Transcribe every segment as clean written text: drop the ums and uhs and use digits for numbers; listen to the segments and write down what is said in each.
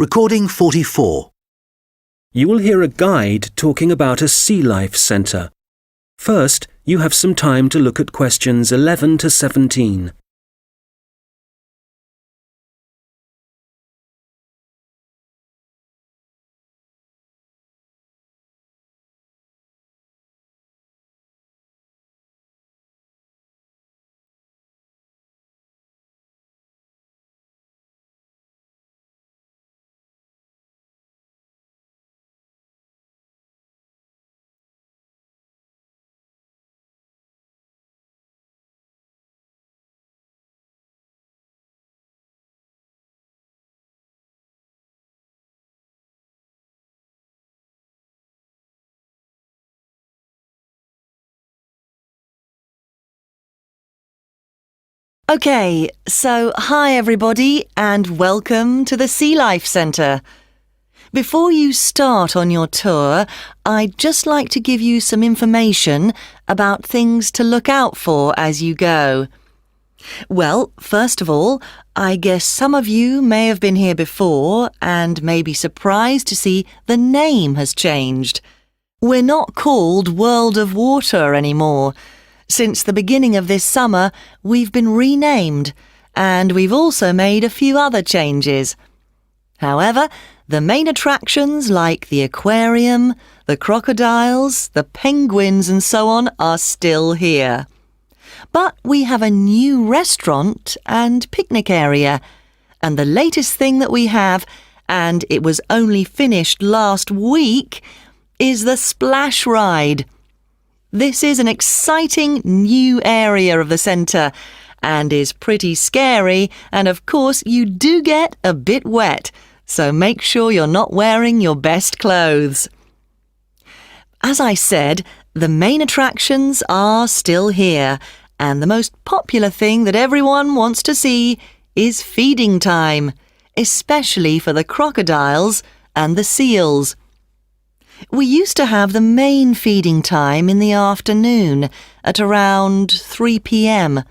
Recording 44. You will hear a guide talking about a sea life centre. First, you have some time to look at questions 11 to 17. Okay, so hi everybody and welcome to the Sea Life Centre. Before you start on your tour, I'd just like to give you some information about things to look out for as you go. Well, first of all, I guess some of you may have been here before and may be surprised to see the name has changed. We're not called World of Water anymore. Since the beginning of this summer, we've been renamed, and we've also made a few other changes. However, the main attractions like the aquarium, the crocodiles, the penguins and so on are still here. But we have a new restaurant and picnic area, and the latest thing that we have, and it was only finished last week, is the Splash Ride. This is an exciting new area of the centre and is pretty scary, and of course you do get a bit wet, so make sure you're not wearing your best clothes. As I said, the main attractions are still here, and the most popular thing that everyone wants to see is feeding time, especially for the crocodiles and the seals. We used to have the main feeding time in the afternoon at around 3 p.m.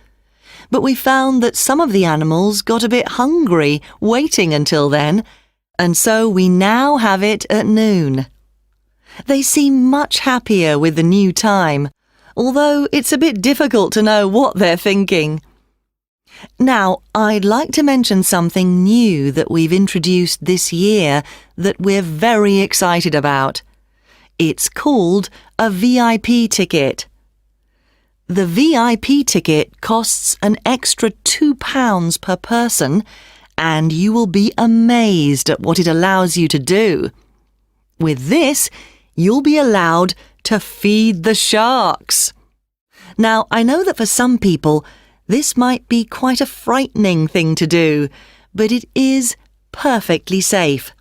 But we found that some of the animals got a bit hungry waiting until then, and so we now have it at noon. They seem much happier with the new time, although it's a bit difficult to know what they're thinking. Now, I'd like to mention something new that we've introduced this year that we're very excited about. It's called a VIP ticket. The VIP ticket costs an extra £2 per person, and you will be amazed at what it allows you to do. With this, you'll be allowed to feed the sharks. Now, I know that for some people, this might be quite a frightening thing to do, but it is perfectly safe.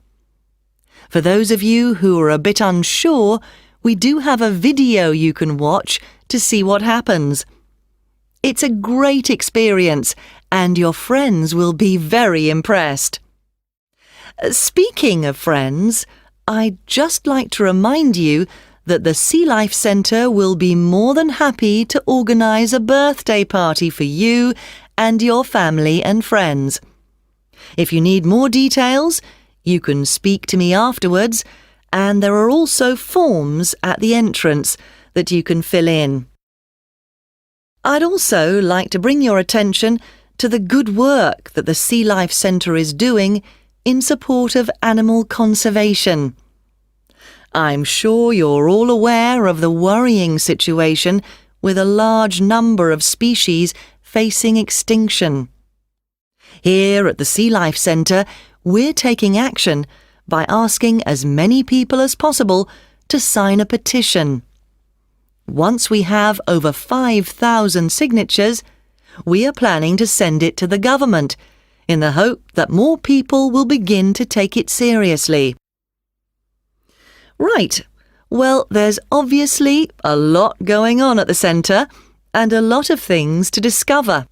For those of you who are a bit unsure, we do have a video you can watch to see what happens. It's a great experience, and your friends will be very impressed. Speaking of friends, I'd just like to remind you that the Sea Life Centre will be more than happy to organise a birthday party for you and your family and friends. If you need more details, you can speak to me afterwards, and there are also forms at the entrance that you can fill in. I'd also like to bring your attention to the good work that the Sea Life Centre is doing in support of animal conservation. I'm sure you're all aware of the worrying situation with a large number of species facing extinction. Here at the Sea Life Centre, we're taking action by asking as many people as possible to sign a petition. Once we have over 5,000 signatures, we are planning to send it to the government in the hope that more people will begin to take it seriously. Right, well, there's obviously a lot going on at the centre and a lot of things to discover.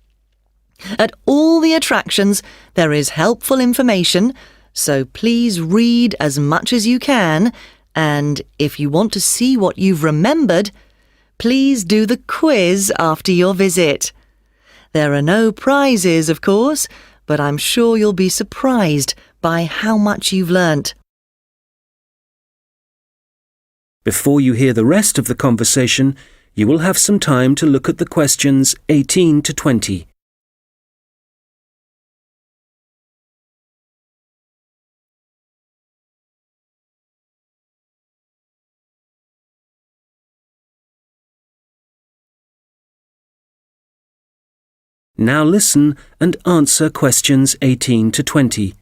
At all the attractions, there is helpful information, so please read as much as you can, and if you want to see what you've remembered, please do the quiz after your visit. There are no prizes, of course, but I'm sure you'll be surprised by how much you've learnt. Before you hear the rest of the conversation, you will have some time to look at the questions 18 to 20. Now listen and answer questions 18 to 20.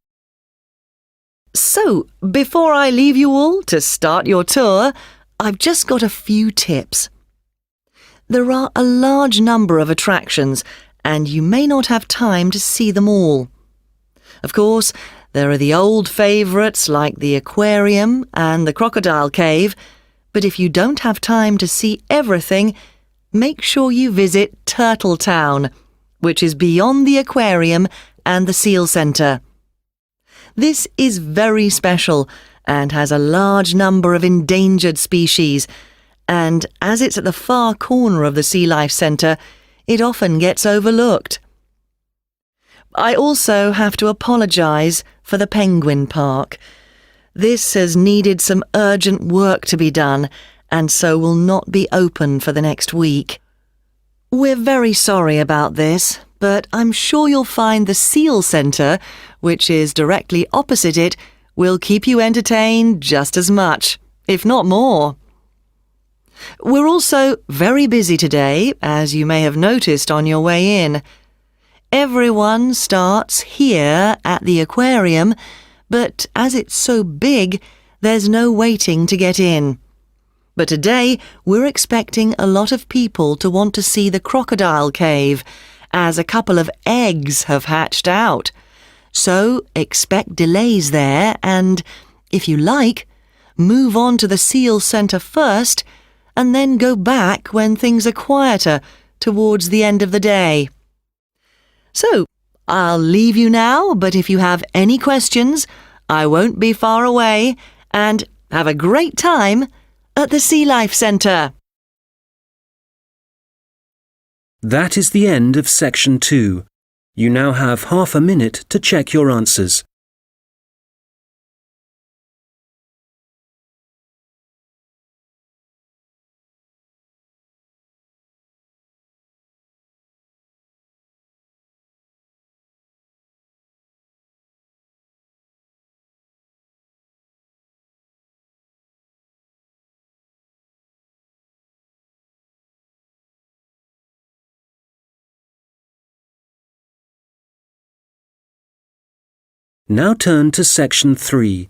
So, before I leave you all to start your tour, I've just got a few tips. There are a large number of attractions, and you may not have time to see them all. Of course, there are the old favourites like the aquarium and the crocodile cave, but if you don't have time to see everything, make sure you visit Turtle Town, which is beyond the aquarium and the seal centre. This is very special and has a large number of endangered species, and as it's at the far corner of the Sea Life Centre, it often gets overlooked. I also have to apologise for the Penguin Park. This has needed some urgent work to be done, and so will not be open for the next week. We're very sorry about this, but I'm sure you'll find the Seal Centre, which is directly opposite it, will keep you entertained just as much, if not more. We're also very busy today, as you may have noticed on your way in. Everyone starts here at the aquarium, but as it's so big, there's no waiting to get in. But today, we're expecting a lot of people to want to see the crocodile cave, as a couple of eggs have hatched out. So expect delays there and, if you like, move on to the Seal Centre first and then go back when things are quieter towards the end of the day. So, I'll leave you now, but if you have any questions, I won't be far away, and have a great time at the Sea Life Centre. That is the end of section 2. You now have half a minute to check your answers. Now turn to section 3.